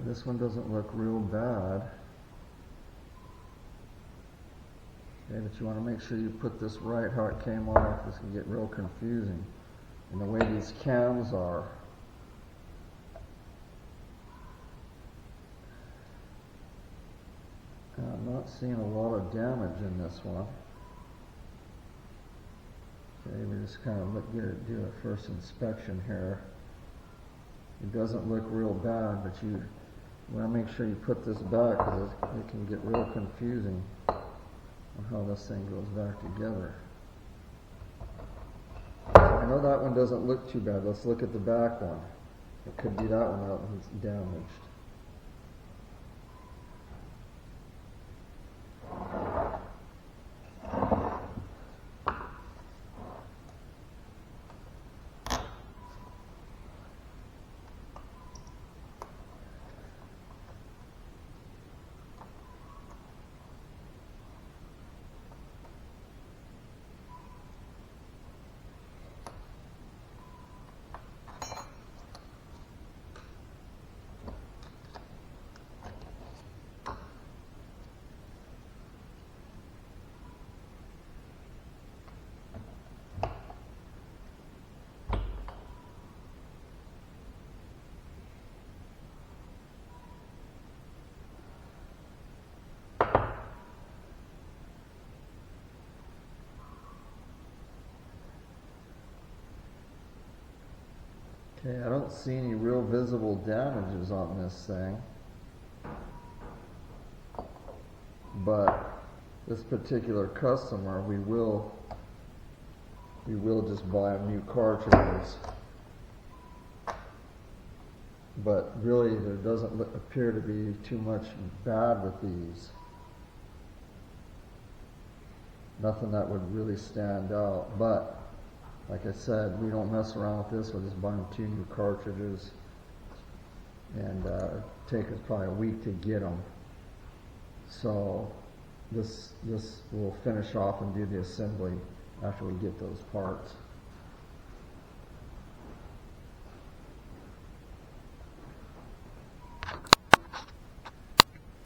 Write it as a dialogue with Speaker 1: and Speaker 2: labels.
Speaker 1: This one doesn't look real bad. Okay, but you want to make sure you put this right how it came off. This can get real confusing. And the way these cams are. I'm not seeing a lot of damage in this one. Okay, we just kind of do a first inspection here. It doesn't look real bad, but you want to make sure you put this back because it can get real confusing on how this thing goes back together. I know that one doesn't look too bad. Let's look at the back one. It could be that one out and it's damaged. Okay, I don't see any real visible damages on this thing, but this particular customer, we will just buy them new cartridges. But really, there doesn't appear to be too much bad with these. Nothing that would really stand out, but like I said, we don't mess around with this. We'll just buy them 2 new cartridges, and take us probably a week to get them. So this will finish off and do the assembly after we get those parts.